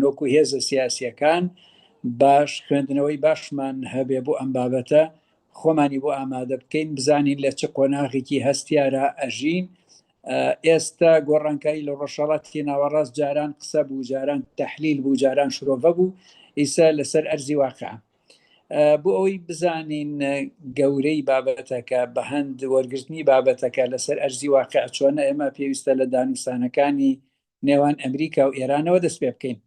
وەکو هێزە سیاسیەکان باش خوێندنەوەی باشمان هەبێ بۆ ئەم بابەتە، خۆمانی بۆ ئامادە بکەین، بزانین لە چه قۆناغێکی هەستیارە ئەژین. ئێستا گۆڕانکاری لە ڕۆژهەڵاتی ناوەڕاست جاران قسە بوو، جاران تەحلیل بوو، جاران شرۆڤە بوو، ئیسا لەسەر ئەرزی واقع. بۆ ئەوەی بزانین گەورەی بابەتەکە بە هەند وەرگرتنی بابەتەکە لەسەر ئەرزی واقع چۆنە ئێمە پێویستە لە دانوستانەکانی نێوان ئەمریکا و ئێرانەوە دەست پێ بکەین.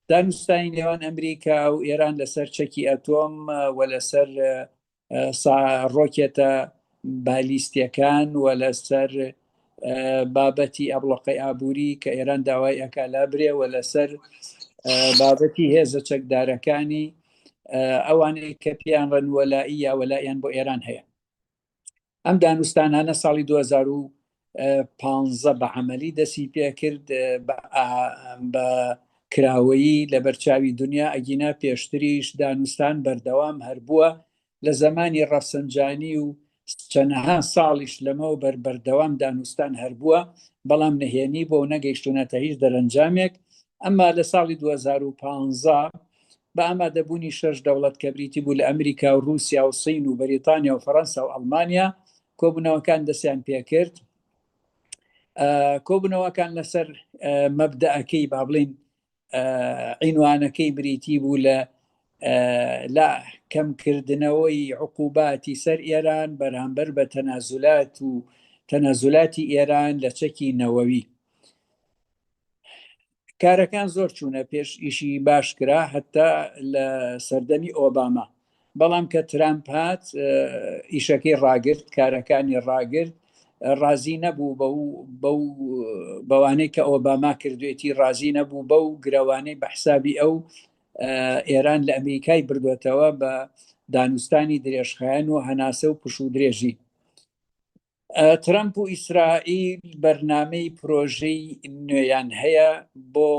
دانوستانی نێوان ئەمریکا و ئێران لەسەر چەکی ئەتۆم و لەسەر ڕۆکێتە بالیستیەکان و لەسەر بابەتی ئەبڵقەی ئابووری کە ئێران داوای ئەکا لابرێ و لەسەر بابەتی هێزە چەکدارەکانی ئەوانەی کە پیان ڕەنوەلایی یا وەلایەن بۆ ئێران هەیە. ئەم دانوستانانە ساڵی 2015 بە عەمەلی دەستی پێ کرد بە کراوەیی لە بەرچاوی دنیا. ئەگینا پێشتریش دانوستان بەردەوام هەربووە لە زمانی ڕەفسەنجانی و چەندەها ساڵیش لەمەوە بەردەوام دانوستان هەربووە، بەڵام نەهێنی بۆ نەگەیشتونەتە هیچ دەرەنجامێک. ئەمما لە ساڵی 2015 بە ئامادەبوونی 6 دەوڵەت کە بریتی بوو لە ئەمریکا و رووسیا و سین و بەریتانیا و فەڕەنسا و ئەڵمانیا کۆبوونەوەکان دەستیان پێکرد. کۆبوونەوەکان لەسەر مەبدەئەکەی با بڵین عینوانەکەی بریتی بوو لە کەمکردنەوەی عقوباتی سەر ئێران بەرامبەر بە تەنازولاتی ئێران لە چەکی نەوەوی. کارەکان زۆر چوونە پێش، ئیشی باش کرا هەتا لە سەردەمی ئۆباما، بەڵام کە ترامپ هات ئیشەکەی ڕاگرت، کارەکانی ڕاگرت، ڕازی نەبوو بەوانەی کە ئۆباما کردوێتی، ڕازی نەبوو بەو گرەوانەی بە حسابی ئەو ئێران لە ئەمریکای بردوێتەوە بە دانوستانی درێژخایەن و هەناسە و پش و درێژی. ترامپ و ئیسرائیل بەرنامەی پرۆژەی نوێیان هەیە بۆ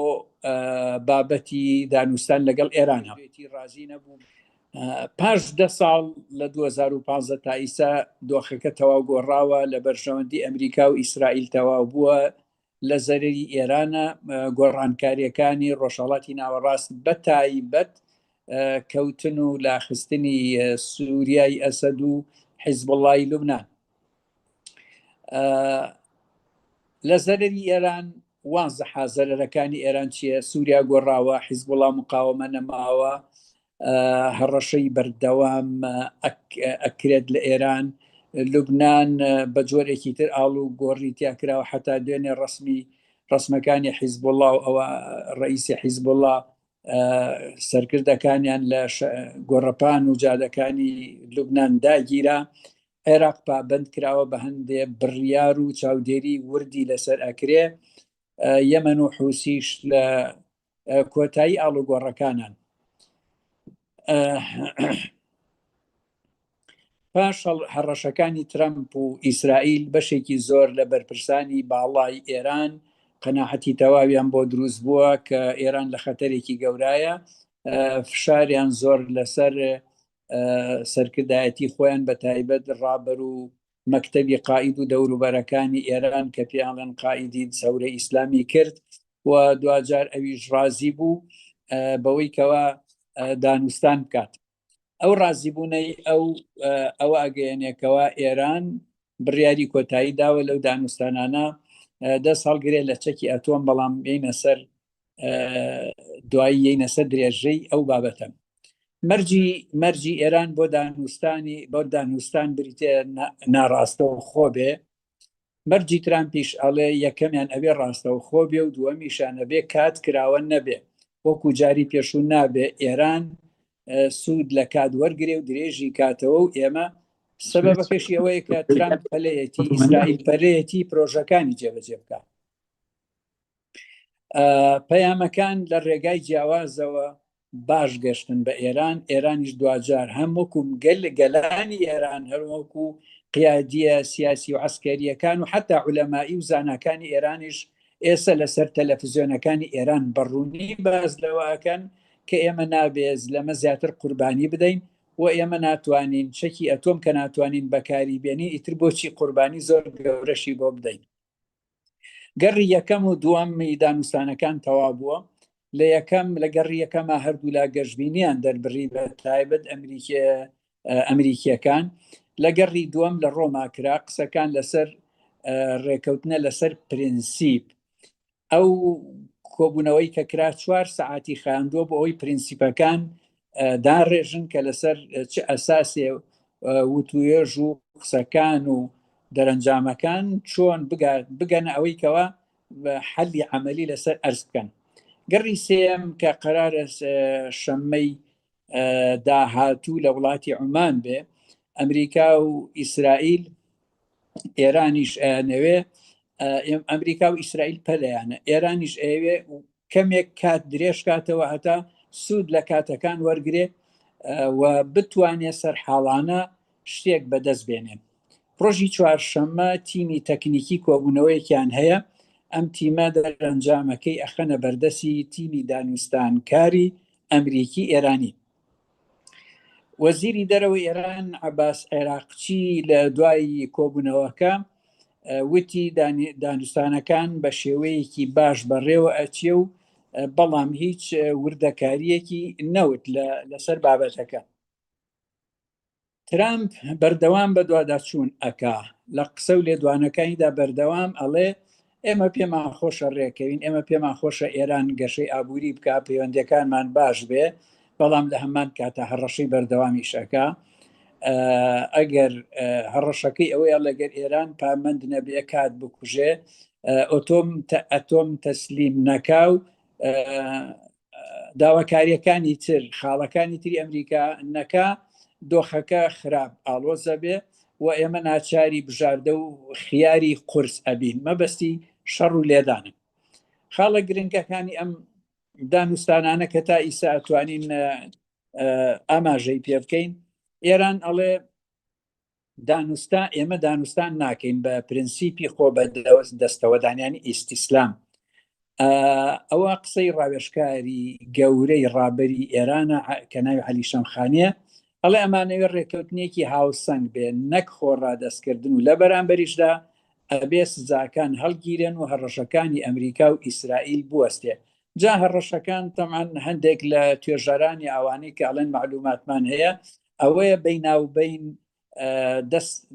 بابەتی دانوستان لەگەڵ ئێرانە. ڕازی نەبوو. پاش 10 ساڵ لە 2015 تا ئیسا دۆخەکە تەواو گۆڕاوە، لە بەرژەوەندی ئەمریکا و ئیسرائیل تەواو بووە، لە زەرری ئێرانە گۆڕانکاریەکانی ڕۆژهەڵاتی ناوەڕاست بە تایبەت کەوتن و لاخستنی سووریای ئەسەد و حیزبوڵڵای لوبنان. لە زەرری ئێران وازەحە زەرەرەکانی ئێران چییە؟ سووریا گۆڕاوە، حیزبوڵڵا مقاومە نەماوە، هەڕەشەی بەردەوام ئەکرێت لە ئێران. لوبنان بە جۆرێکی تر ئاڵ و گۆڕی تیاکراوە، حتا دوێنێ ڕسمەکانی حیزبوڵڵا و ئەوە ڕئیسی حیزبوڵڵا سەرکردەکانیان لە گۆڕەپان و جادەکانی لوبنان داگیرا. عێراق پابند کراوە بە هەندێک بڕیار و چاودێری وردی لەسەر ئەکرێ. یەمەن و حوسیش لە کۆتایی ئاڵوگۆڕەکانان. پاش هەڕەشەکانی ترامپ و ئیسرائیل بەشێکی زۆر لە بەرپرسانی باڵای ئێران قەناعەتی تەواویان بۆ دروست بووە کە ئێران لە خەتەرێکی گەورایە، فشاریان زۆر لەسەر سەرکردایەتی خۆیان بە تایبەت ڕابەر و مەکتەبی قائید و دەوروبەرەکانی ئێران کە پێیانڵێن قائیدی سەورەی ئیسلامی کرد و دوجار ئەویش ڕازی بوو بەوەی کەوا دانوستان بکات. ئەو ڕازیبوونەی ئەوە ئەگەیەنێکەوە ئێران بڕیاری کۆتایی داوە لەو دانوستانانە 10 هەڵگرێت لە چەکی ئەتۆم، بەڵام یینە سەر دوایی یینە سەر درێژەی ئەو بابەتە. مەرجی ئێران بۆ دانوستان بریتێ ناڕاستەوە خۆ بێ. مەرجی ترامپیش ئەڵێ یەکەمیان ئەبێ ڕاستەوە خۆ بێ و دووەمیشانە بێ کات کراوە نەبێ، وەکو جاری پێشوو نابێ ئێران سوود لە کات وەرگێ و درێژی کاتەوە و ئێمە سەبەبەکەشی ئەوەیە کە ترامپ پەلەیەتی ئیسرائیل پەلەیەتی پرۆژەکانی جێبەجێ بکە. پەیامەکان لە ڕێگای جیاوازەوە باش گەشتن بە ئێران. ئێرانیش دوجار هەم وەکو گەلانی ئێران هەروەکو قیادیە سیاسی و عسکەریەکان و حتا عولەمایی و زاناکانی ئێرانیش ئێستا لەسەر تەلەڤیزیۆنەکانی ئێران بەڕوونی باز لەوەکەن کە ئێمە نابێز لەمە زیاتر قوربانی بدەین و ئێمە ناتوانین چەکی ئەتۆم کە ناتوانین بەکاری بێنی ئیتر بۆچی قوربانی زۆر گەورەشی بۆ بدەین. گەڕی یەکەم و دووەمی دانوستانەکان تەوا بووە. لە یەکەم لە گەڕی یەکەمە هەردوو لا گەشتبینیان دەربڕی بە تایبەت ئەمریکیەکان. لە گەڕی دووەم لە ڕۆما کرا قسەکان لەسەر ڕێکەوتنە لەسەر پرینسیپ. ئەو کۆبوونەوەی کە کرا 4 سەعاتی خاندووە بۆ ئەوەی پرینسیپەکان داڕێژن کە لەسەر چ ئەساسێ وتوێژ و قسەکان و دەرەنجامەکان چۆن بگەنە ئەوەی کەوە حەلی عملی لەسەر ئەرز بکەن. گەڕی سێم کە قەرارە شەممەی داهاتوو لە وڵاتی عومان بێ، ئەمریکا و ئیسرائیل ئێرانیش ئەنەوێ، ئەمریکا و ئیسرائیل پەلەیانە، ئێرانیش ئەوێ کەمێک کات درێژ کاتەوە هەتا سوود لە کاتەکان وەرگێ و بتوانێت سەرحاڵانە شتێک بەدەست بێنێ. ڕۆژی چوارشەممە تیمی تەکنیکی کۆبوونەوەیەکیان هەیە، ئەم تیمە دەرەنجامەکەی ئەخەنە بەردەسی تیمی دانوستانکاری ئەمریکی ئێرانی. وەزیری دەرەوەی ئێران عەباس عێراقچی لە دوای کۆبوونەوەکە وتی دانوستانەکان بە شێوەیەکی باش بەڕێوە ئەچێ و بەڵام هیچ وردەکاریەکی نەوت لەسەر بابەتەکە. ترامپ بەردەوام بە دوواداچوون ئەکا، لە قسە و لێدوانەکانیدا بەردەوام ئەڵێ ئێمە پێمان خۆشە ڕێکەوین، ئێمە پێمان خۆشە ئێران گەشەی ئابووری بکە، پەیوەندیەکانمان باش بێ، بەڵام لە هەمان کاتە هەڕەشەی بەردەوامیشەکە. ئەگەر هەڕەشەکەی ئەوەیە لەگەر ئێران پامەند نەبێ کات بکوژێ، ئەتۆم تەسلیم نەکاو، داواکاریەکانی تر خاڵەکانی تری ئەمریکا نەکا، دۆخەکە خراپ ئاڵۆزە بێ و ئێمە ناچاری بژاردە و خیاری قورس ئەبین. مەبەستی شەڕ و لێدانن. خاڵە گرنگەکانی ئەم دانوستانانە کە تا ئیسا ئەتوانین ئاماژەی پێ بکەین، ئێران ئەڵێ ئێمە دانوستان ناکەین بە پرینسیپی خۆ بە دەستەوەدانیانی ئیستیسلام. ئەوە قسەی ڕاوێژکاری گەورەی ڕابەری ئێرانە کە ناوی عەلی شەمخانیە، ئەڵێ ئەمانەوێ ڕێکەوتنێکی هاوسەنگ بێن، نەک خۆڕادەستکردن، و لە بەرامبەریشدا ئەبێ سزاکان هەڵگیرن و هەڕەشەکانی ئەمریکا و ئیسرائیل بوەستێ. جا هەڕەشەکان تەمان هەندێک لە توێژەرانی ئەوانەی کە ئەڵێن معلوماتمان هەیە، ئەوەیە بەیناوبەین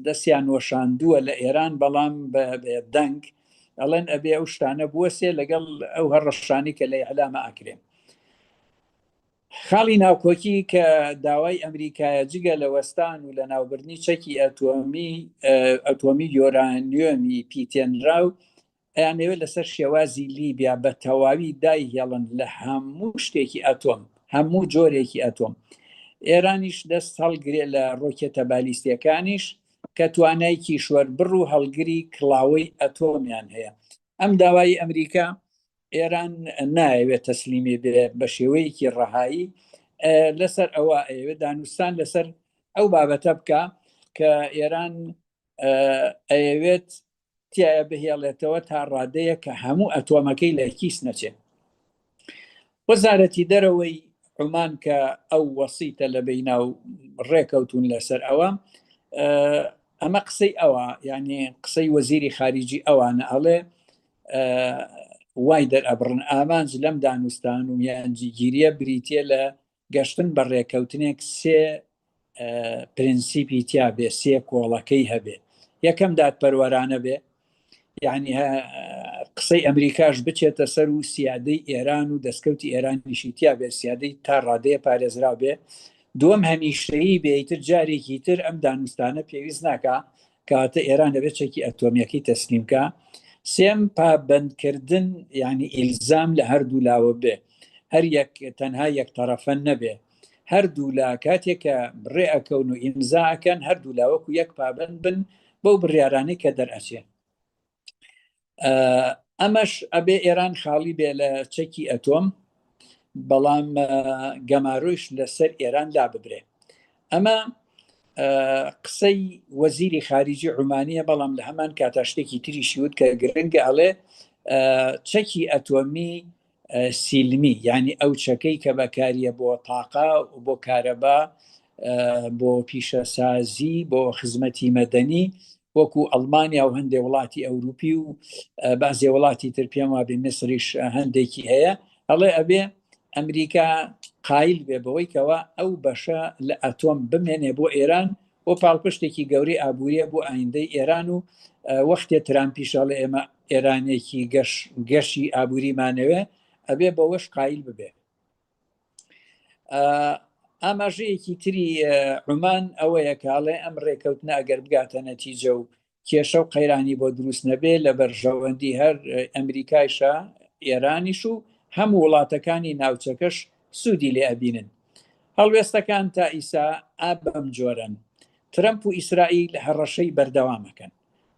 دەستیان وەشاندووە لە ئێران، بەڵام دەنگ ئەڵێن ئەبێ ئەو شتانە بوەستێ لەگەڵ ئەو هەڕەشانی کە لە ئیعلامە ئەکرێن. خاڵی ناوکۆکی کە داوای ئەمریکایە جگە لە وەستان و لە ناوبردنی چەکی ئەتۆمی یۆرانیۆمی پیتێنراو ئەیانەوێت لەسەر شێوازی لیبیا بە تەواوی دایهێڵن لە هەموو شتێکی ئەتۆم، هەموو جۆرێکی ئەتۆم. ئێرانیش دەست هەڵگرێ لە ڕۆکێتە بالیستیەکانیش کە توانایکی شوەربڕ و هەڵگری کڵاوەی ئەتۆمیان هەیە. ئەم داوای ئەمریکا ئێران نایەوێت تەسلیمی بێ بە شێوەیەکی ڕەهایی، لەسەر ئەوە ئەوێت دانوستان لەسەر ئەو بابەتە بکە کە ئێران ئەوێت تایە بهێڵێتەوە تا ڕادەیە کە هەموو ئەتۆمەکەی لە کیس نەچێت. وەزارەتی دەرەوەی عومان کە ئەو وەسیتە لە بەیناو ڕێکەوتون لەسەر ئەوە، ئەمە قسەی ئەوە، یعنی قسەی وەزیری خارجی ئەوانە، ئەڵێ وای دەرئەبڕن ئامانج لەم دانوستان و میانجیگیریە بریتە لە گەشتن بە ڕێکەوتنێک سێ پرینسیپی تیا بێ، سێ کۆڵەکەی هەبێ. یەکەم دادپەروەرانە بێ، یعنی قسەی ئەمریکاش بچێتە سەر و سیادەی ئێران و دەستکەوتی ئێرانیشی تیا بێ، سیادەی تا ڕادەیە پارێزرا بێ. دووەم هەمیشەیی بێتر جارێکی تر ئەم دانوستانە پێویست ناکە کاتە ئێران دەبێت چەکی ئەتۆمیەکەی تەسلیمکە. سێم پابندکردن، یعنی ئیلزام لە هەردوو لاوە بێ، هەر یەک تەنها یەک تەرەفە نەبێ، هەردوو لا کاتێکە بڕێ ئەکەون و ئیمزاکەن هەردوو لاوەکو یەک پابند بن بەو بڕیارانەی کە دەرئەچێ. ئەمەش ئەبێ ئێران خاڵی بێ لە چەکی ئەتۆم، بەڵام گەماڕۆیش لەسەر ئێران لا ببرێ. ئەمە قسەی وەزیری خارجی عومانیە، بەڵام لە هەمان کاتا شتێکی تریشی وت کە گرنگە، ئەڵێ چەکی ئەتۆمی سیلمی، یعنی ئەو چەکەی کە بەکاریە بۆ تاقا و بۆ کارەبا، بۆ پیشەسازی، بۆ خزمەتی مەدەنی، وەکو ئەڵمانیا و هەندێک وڵاتی ئەوروپی و بەعزێ وڵاتی تر پێم وابێ میسریش هەندێکی هەیە، هەڵێ ئەبێ ئەمریکا قایل بێ بەوەی کەەوە ئەو بەشە لە ئەتۆم بمێنێ بۆ ئێران و پاڵپشتێکی گەوری ئابوووریە بۆ ئایندەی ئێران و وەختێ ترامپیشەڵە ئێمە ئێرانێکی گەشی ئابوووریمانەوێ ئەبێ بەوەش قایل ببێ. ئاماژەیەکی تری عومان ئەوەیە کاڵێ ئەم ڕێکەوتنە ئەگەر بگاتە نەتیجە و کێشە و قەیرانی بۆ دروست نەبێ لە بەرژەوەندی هەر ئەمریکایشە ئێرانیش و هەموو وڵاتەکانی ناوچەکەش سوودی لێ ئەبینن. هەڵوێستەکان تا ئیسا ئابەم جۆرن. ترەمپ و ئیسرائیل هەڕەشەی بەردەوامەکەن.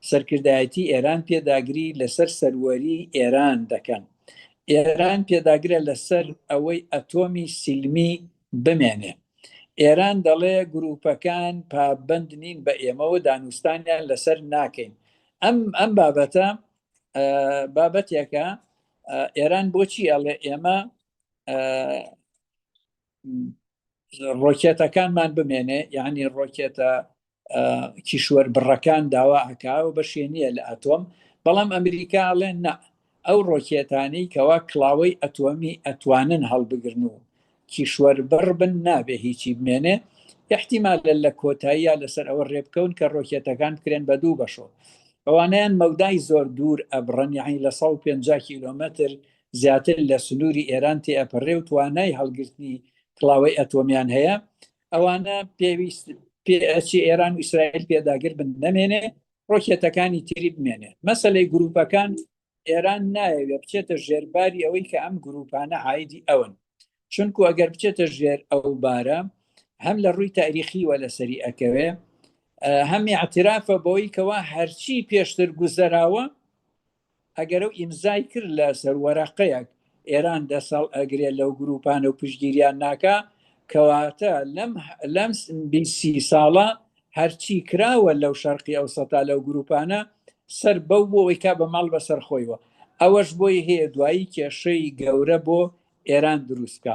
سەرکردایەتی ئێران پێداگری لەسەر سەروەری ئێران دەکەن. ئێران پێداگرە لەسەر ئەوەی ئەتۆمی سیلمی بمێنێ. ئێران دەڵێ گروپەکان پابند نین بە ئێمەوە دانوستانیان لەسەر ناکەین. ئەم بابەتە بابەتێکە ئێران بۆچی ئەڵێ ئێمە ڕۆکێتەکانمان بمێنێ، یعنی ڕۆکێتە کیشوەر بڕەکان داوا ئەکا و بەشێ نییە لە ئەتۆم، بەڵام ئەمریکا ئەڵێن نە، ئەو ڕۆکێتانی کەوا کڵاوەی ئەتۆمی ئەتوانن هەڵبگرن و کیشوەر بڕ بن نابێ هیچی بمێنێ. احتیمالە لە کۆتاییە لەسەر ئەوە ڕێبکەون کە ڕۆکێتەکان بکرێن بە دوو بەشۆ. ئەوانیان مەودای زۆر دوور ئەبڕن، یعنی لە 150 کیلۆمەتر زیاتر لە سنووری ئێران تێ ئەپەڕێ و توانای هەڵگرتنی کڵاوەی ئەتۆمیان هەیە. ئەوانە پێویست پێچی ئێران و ئیسرائیل پێداگر بن نەمێنێ، ڕۆکێتەکانی تری بمێنێ. مەسەلەی گروپەکان ئێران نایەوێ بچێتە ژێرباری ئەوەی کە ئەم گروپانە عایدی ئەون، چونکو ئەگەر بچێتە ژێر ئەو بارە هەم لە ڕووی تاریخیوە لەسەری ئەکەوێ، هەم اعترافە بەوەی کەوا هەرچی پێشتر گوزەراوە ئەگەر ئەو ئیمزای کرد لە سەروەرەقەیەک ئێران دەسەڵ ئەگرێت لەو گروپانە و پشگیریان ناکە، کەواتە لەم 20 ساڵە هەرچی کراوە لەو شەرقی ئەوسەتا لەو گروپانە سەر بەو بۆەوەی کا بە ماڵ بەسەر خۆیەوە. ئەوەش بۆی هەیە دوایی کێشەی گەورە بۆ ئێران دروستکە.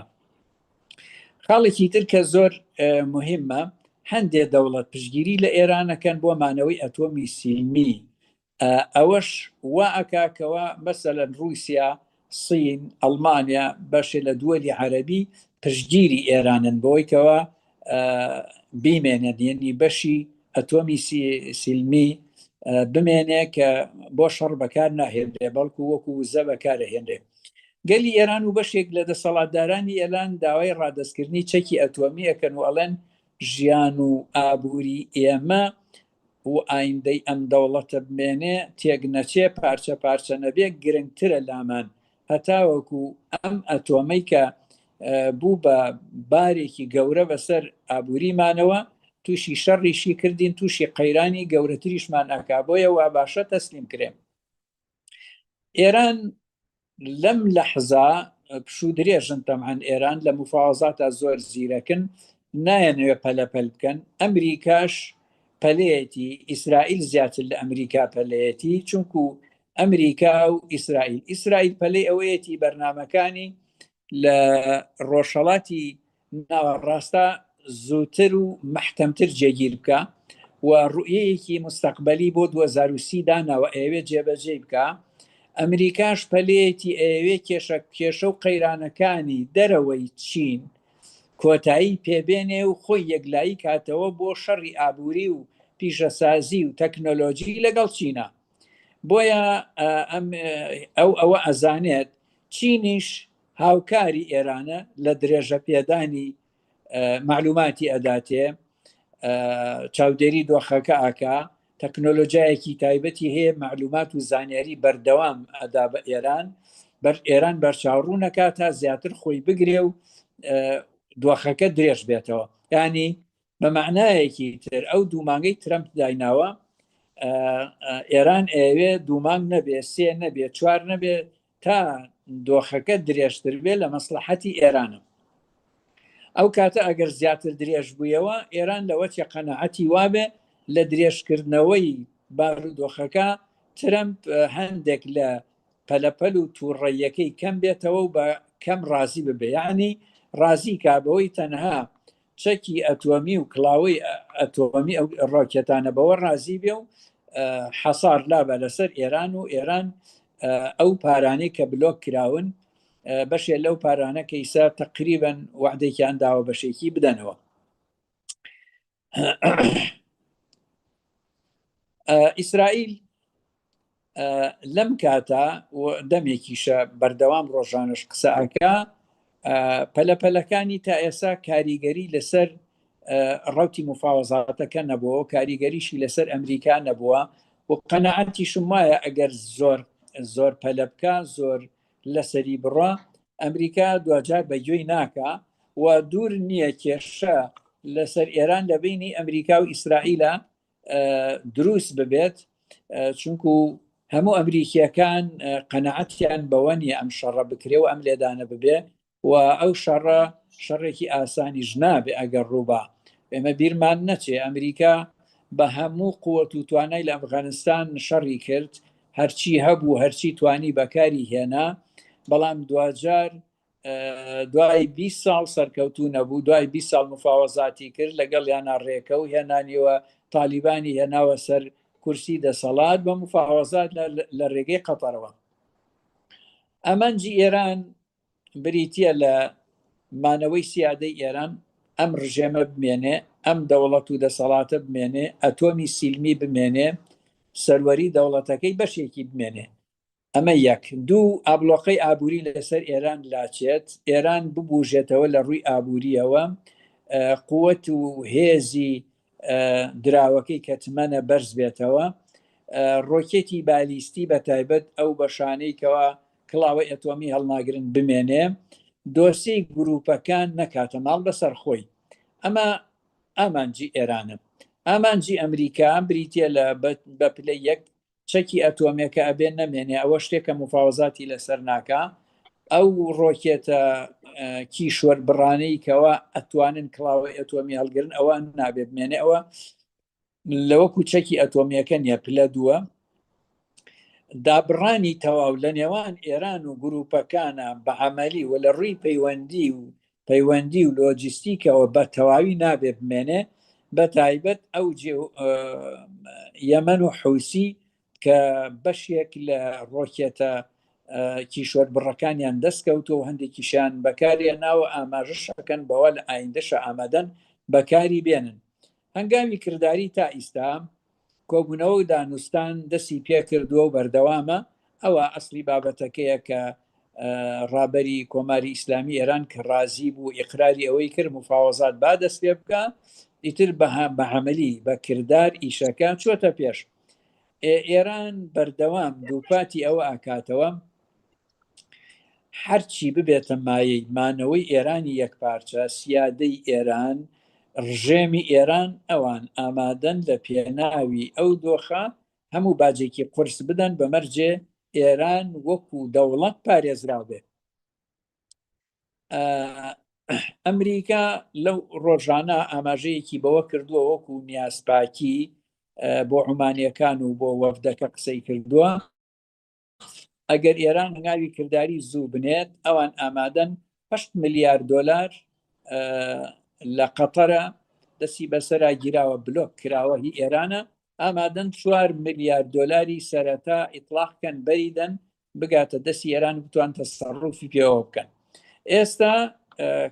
خاڵێکی تر کە زۆر مهمە، هەندێک دەوڵەت پشگیری لە ئێرانەکەن بۆ مانەوەی ئەتۆمی سیلمی. ئەوەش وا ئەکاکەوە مەسەلەن رووسیا، سین، ئەڵمانیا بەشێ لە دووەلی عەرەبی پشگیری ئێرانن بۆی کەوە بیمێنێن، یعنی بەشی ئەتۆمی سیلمی بمێنێ کە بۆ شەڕ بەکار ناهێنرێ بەڵکو وەکو وزە بەکارەهێنرێ. گەلی ئێران و بەشێک لە دەسەڵاتدارانی ئێران داوای ڕادەستکردنی چەکی ئەتۆمی ئەکەن و ئەڵێن ژیان و ئابووری ئێمە و ئایندەی ئەم دەوڵەتە بمێنێ تێک نەچێ، پارچە پارچە نەبێ، گرنگترە لامان، هەتاوەکو ئەم ئەتۆمەی کە بوو بە بارێکی گەورە بەسەر ئابووریمانەوە، تووشی شەڕیشی کردین، تووشی قەیرانی گەورەتریشمان ئەکا، بۆیە وا باشە تەسلیم کرێن. ئێران لەم لەحزا پشوو درێژن تەمەن، ئێران لە مفاوەزاتە زۆر زیرەکن، نایەنەوێ پەلەپەل بکەن. ئەمریکاش پەلەیەتی، ئیسرائیل زیاتر لە ئەمریکا پەلەیەتی، چونکو ئەمریکا و ئیسرائیل پەلەی ئەوەیەتی بەرنامەکانی لە ڕۆژهەڵاتی ناوەڕاستە زووتر و مەحکەمتر جێگیر بکە و ڕوئیەیەکی مستەقبەلی بۆ 2030 داناوە ئەوێ جێبەجێ بکە. ئەمریکاش پەلەیەتی ئەوێ کێشە و قەیرانەکانی دەرەوەی چین کۆتایی پێبێنێ و خۆی یەکلایی کاتەوە بۆ شەڕی ئابووری و پیشەسازی و تەکنۆلۆژی لەگەڵ چینە. بۆیە ئەوە ئەزانێت چینیش هاوکاری ئێرانە لە درێژە پێدانی معلوماتی ئەداتێ، چاودێری دۆخەکە ئاکا، تەکنۆلۆژیایەکی تایبەتی هەیە، معلومات و زانیاری بەردەوام ئەدا بە ئێران بەرچاوڕوو نەکات تا زیاتر خۆی بگرێ و دۆخەکە درێژ بێتەوە. ینی بە معنایەکی تر ئەو دوومانگەی ترەمپ دایناوە، ئێران ئەوێ دوومانگ نەبێ، سێ نەبێ، چوار نەبێ، تا دۆخەکە درێژتر بێ لە مەسلحەتی ئێرانە. ئەو کاتە ئەگەر زیاتر درێژ بوویەوە، ئێران لەوەتی قەنەعەتی وابێ لە درێژکردنەوەی بارودۆخەکە ترەمپ هەندێک لە پەلەپەل و تووڕێیەکەی کەم بێتەوە و بە کەم ڕازی ببێ، یعنی ڕازی کابەوەی تەنها چەکی ئەتۆمی و کڵاوەی ئەتۆمی ئەو ڕۆکێتانە بەوە ڕازی بێ و حەسار لابە لەسەر ئێران و ئێران ئەو پارانەی کە بلۆک کراون بەشێ لەو پارانە کە ئیسا تقریبەن وعدێکیان داوە بەشێکی بدەنەوە. ئیسرائیل لەم کاتە دەمێکیشە بەردەوام ڕۆژانش قسەکە پەلەپەلەکانی تا ئێستا کاریگەری لەسەر ڕوتی مفاوەزاتەکە نەبووە، کاریگەریشی لەسەر ئەمریکا نەبووە و قەنەعەتی شمایە ئەگەر زۆر پەلە بکە زۆر لەسەری بڕە ئەمریکا دوجار بەگوێی ناکە و دوور نییە کێشە لەسەر ئێران لە بینی ئەمریکا و ئیسرائیلە دروست ببێت، چونکو هەموو ئەمریکیەکان قەنەعەتیان بەوە نیە ئەم شەڕە بکرێ و ئەم لێدانە ببێ و ئەو شەڕێکی ئاسانیش نابێ ئەگەر ڕووبا. ئێمە بیرمان نەچێ ئەمریکا بە هەموو قووەت و توانای لە ئەفغانستان شەڕی کرد، هەرچی هەبوو هەرچی توانی بەکاری هێنا، بەڵام دوجار دوای 20 ساڵ سەرکەوتوو نەبوو، دوای 20 ساڵ مفاوەزاتی کرد لەگەڵ یانە ڕێکە و هێنانیوە تالیبانی هێناوە سەر کورسی دەسەڵات بە مفاوەزات لە ڕێگەی قەتەرەوە. ئەمەنجی ئێران بریتە لە مانەوەی سیادەی ئێران ئەم ڕژێمە بمێنێ، ئەم دەوڵەت و دەسەڵاتە بمێنێ، ئەتۆمی سیلمی بمێنێ، سەروەری دەوڵەتەکەی بەشێکی بمێنێ. ئەمە یەک. دوو، ئابلۆقەی ئابووری لەسەر ئێران لاچێت، ئێران ببوژێتەوە لە ڕووی ئابووریەوە، قووەت و هێزی دراوەکەی کەتمەنە بەرز بێتەوە، ڕۆکێتی بالیستی بە تایبەت ئەو بەشانەی کڵاوە ئەتۆمی هەڵناگرن بمێنێ، دۆسی گروپەکان نەکاتە ماڵ بەسەر خۆی. ئەمە ئامانجی ئێرانە. ئامانجی ئەمریکا بریتە لە بە پلەی یەک چەکی ئەتۆمێکە ئەبێن نەمێنێ، ئەوە شتێکە مفاوەزاتی لەسەر ناکە. ئەو ڕۆکێتە کیشوەر بڕانەی کەەوە ئەتوانن کڵاوە ئەتۆمی هەڵگرن ئەوە نابێ بمێنێ، ئەوە لەوەکو چەکی ئەتۆمیەکە نیە. پلە دووە، دابڕانی تەواو لە نێوان ئێران و گروپەکانە بە عەمەلی و لە ڕووی پەیوەندی و لۆجیستیکەوە بە تەواوی نابێ بمێنێ، بە تایبەت ئەو یەمەن و حوسی کە بەشێک لە ڕۆکێتە کیشوەر بڕەکانیان دەستکەوتەوە و هەندێکیشیان بەکارێ ناوە ئاماژەشەکەن بەوە لە ئایندەشە ئامادەن بەکاری بێنن. هەنگاوی کردداری تا ئیستا کۆبوونەوە و دانوستان دەستی پێ کردووە و بەردەوامە. ئەوە ئەسلی بابەتەکەیە کە ڕابەری کۆماری ئیسلامی ئێران کە ڕازی بوو ئیقراری ئەوەی کرد مفاوەزات با دەست پێ بکە، ئیتر بە عەمەلی بە کردار ئیشەکە چۆتە پێش. ئێران بەردەوام دووپاتی ئەوە ئاکاتەوە هەرچی ببێتە مایەی مانەوەی ئێرانی یەکپارچە، سیادەی ئێران، ڕژێمی ئێران، ئەوان ئامادەن لە پێناوی ئەو دۆخە هەموو باجێکی قورس بدەن بەمەرجێ ئێران وەکو دەوڵەت پارێزراو بێ. ئەمریکا لەو ڕۆژانە ئاماژەیەکی بەوە کردووە وەکو نیازپاکی بۆ عومانیەکان و بۆ وەفدەکە قسەی کردووە، ئەگەر ئێران هەنگاوی کردداری زوو بنێت ئەوان ئامادەن 8 ملیار دۆلار لە قەتەرە دەستی بەسەرا گیراوە بلۆک کراوە هی ئێرانە، ئامادەن 4 ملیار دۆلاری سەرەتا ئیطلاقکەن بەریدەن بگاتە دەستی ئێران بتوان تەسەڕوفی پێوە بکەن. ئێستا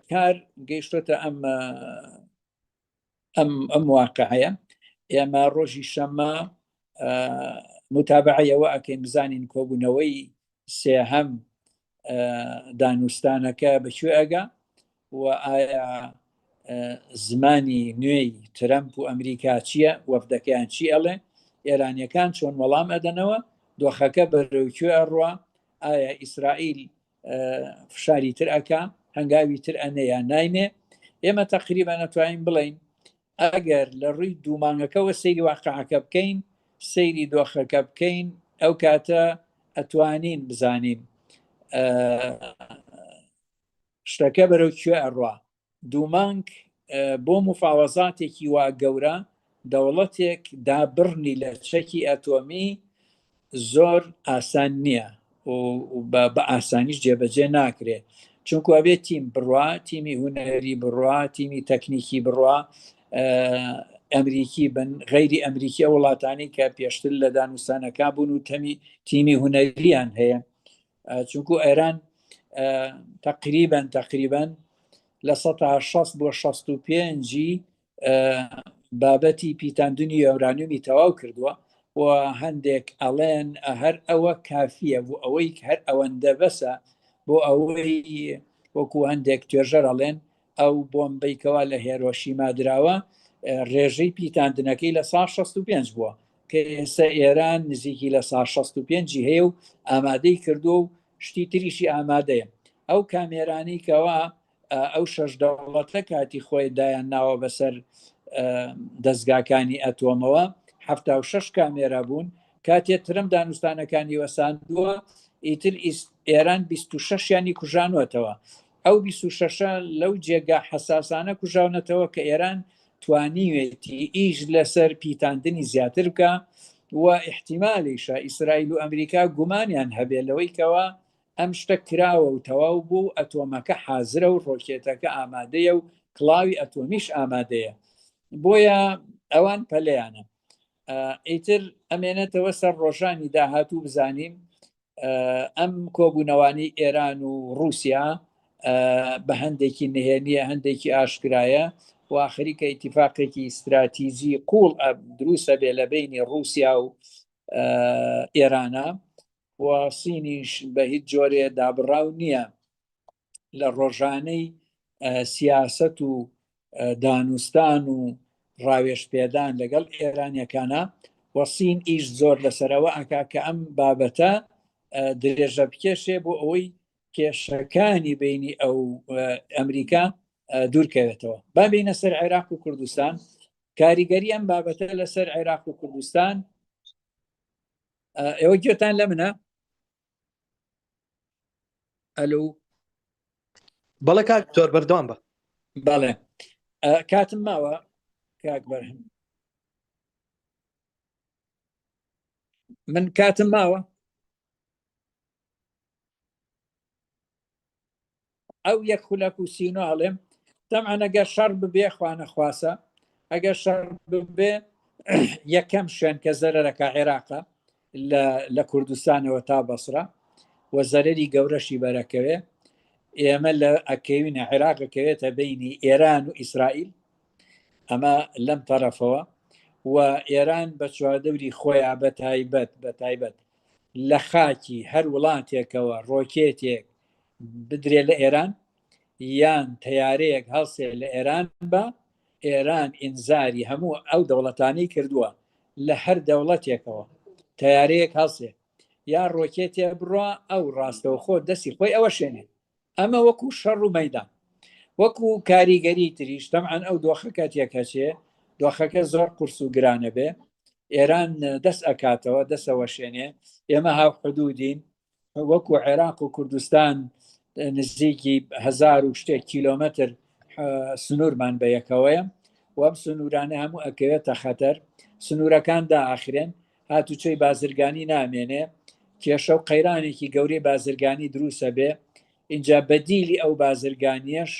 کار گەیشتۆتە ئەم واقعەیە. ئێمە ڕۆژی شەممە متابعەوە ئەکەین بزانین کۆبوونەوەی سێهەم دانوستانەکە بەکوێ ئەگا و ئایا زمانی نوێی ترەمپ و ئەمریکا چییە، وەفدەکەیان چی ئەڵێ، ئێرانیەکان چۆن وەڵام ئەدەنەوە، دۆخەکە بەرەوکوێ ئەڕوا، ئایا ئیسرائیل فشاری تر ئەکا، هەنگاوی تر ئەنەیە ناینێ. ئێمە تەقریبا نەتوانین بڵین ئەگەر لە ڕووی دوومانگەکەەوە سەیری واقعەکە بکەین، سەیری دۆخەکە بکەین، ئەو کاتە ئەتوانین بزانین شتەکە بەرەوکوێ ئەڕوا. دوومانگ بۆ مفاوەزاتێکی وا گەورە دەوڵەتێک دابڕنی لە چەکی ئەتۆمی زۆر ئاسان نییە و بە ئاسانیش جێبەجێ ناکرێ، چونکو ئەبێت تیم بڕوا، تیمی هونەری بڕوا، تیمی تەکنیکی بڕوا، ئەمریکی بن، غەیری ئەمریکی وڵاتانی کە پێشتر لە دانوستانەکە بوون و تیمی هونەریان هەیە، چونکو ئێران تقریبا لە 160 بۆ 65 بابەتی پیتاندنی یۆرانیومی تەواو کردووە و هەندێک ئەڵێن هەر ئەوە کافیە بۆ ئەوەی هەر ئەوەندە بەسە بۆ ئەوەی وەکو هەندێک توێژەر ئەڵێن ئەو بۆمبەیکەوە لە هێرۆشیما دراوە ڕێژەی پیتاندنەکەی لە 165 بووە کە ئێستا ئێران نزیکی لە 165 هەیە و ئامادەی کردو و شتی تریشی ئامادەیە. ئەو کامێرانی کەەوە ئەو شەش دەوڵەتە کاتی خۆی دایان ناوە بەسەر دەستگاکانی ئەتۆمەوە 76 کامێرا بوون کاتێ ترم دانوستانەکانی وەساندووە ئیتر ئێران 26یانی کوژانوەتەوە. ئەو 26 لەو جێگا حساسانە کوژاونەتەوە کە ئێران توانیوێتی ئیش لەسەر پیتاندنی زیاتر بکە و احتیمالیشە ئیسرائیل و ئەمریکا گومانیان هەبێ لەوەی کەەوە ئەم شتە کراوە و تەواو بوو ئەتۆمەکە حازرە و ڕۆکێتەکە ئامادەیە و کڵاوی ئەتۆمیش ئامادەیە بۆیە ئەوان پەلەیانە. ئیتر ئەمێنێتەوە سەر ڕۆژانی داهاتوو بزانیم ئەم کۆبوونەوانی ئێران و رووسیا بە هەندێکی نهێنیە هەندێکی ئاشکرایە و آخریکە ئیتیفاقێکی استراتیژی قوڵ دروستە بێ لە بینی رووسیا و ئێرانە و سینیش بە هیچ جۆرێ دابڕاو نییە لە ڕۆژانەی سیاست و دانوستان و ڕاوێژپێدان لەگەڵ ئێرانیەکانە وەسین ئیش زۆر لەسەرەوە ئەکا کە ئەم بابەتە درێژە بکێشێ بۆ ئەوەی کێشەکانی بینی ئەو ئەمریکا دوورکەوێتەوە. با بینە سەر عێراق و کوردستان کاریگەری ئەم بابەتە لەسەر عێراق و کوردستان. ئێوە گوێتان لە منە؟ ئەلو بەڵێ کاک زۆر بەردەوام بە. بەڵێ کاتم ماوە کاک بەرهەم، من کاتم ماوە. ئەو یەک خولەک و سینۆڵێم تەمعەن ئەگەر شەڕ ببێ خوانە خواسە ئەگەر شەڕ ببێ یەکەم شوێن کە زەرەرەکە عێراقە لە کوردستانەوە تا بەسرە و زەرەری گەورەشی بەرەکەوێ. ئێمە لە ئەکەوینە عێراقەکەوێتە بینی ئێران و ئیسرائیل ئەمە لەم تەرەفەوە و ئێران بە چواردەوری خۆیان بەتایبەت لە خاکی هەر وڵاتێکەوە ڕۆکێتێک بدرێ لە ئێران یان تەیارەیەک هەڵسێ لە ئێران بە ئێران ئینزاری هەموو ئەو دەوڵەتانی کردووە لە هەر دەوڵەتێکەوە تەیارەیەک هەڵسێ یا ڕۆکێتێ بڕە ئەو ڕاستەوە خۆ دەستی خۆی ئەوە شوێنێ. ئەمە وەکو شەڕ و مەیدان وەکو کاریگەری تریش تەمعەن ئەو دۆخەکە تێکەچێ دۆخەکە زۆر قورس و گرانە بێ ئێران دەست ئەکاتەوە دەسەوە شوێنێ. ئێمە هاو حدودین وەکو عێراق و کوردستان نزیکی 1000 و شتێک کیلۆمەتر سنوورمان بە یەکەوەیە و ئەم سنوورانە هەموو ئەکەوێتە خەتەر. سنوورەکان داخرێن هاتوچەی بازرگانی نامێنێ کێشە و قەیرانێکی گەورەی بازرگانی دروستە بێ. اینجا بەدیلی ئەو بازرگانیەش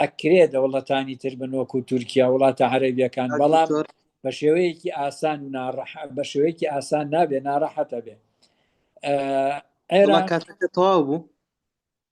ئەکرێ دەوڵەتانی تر بنوەکو تورکیا وڵاتە عەرەبیەکان بەڵام بە شێوەیەکی ئاسان و بە شێوەیەکی ئاسان نابێ ناڕەحەتە بێ. کاتەکە تەواو بوو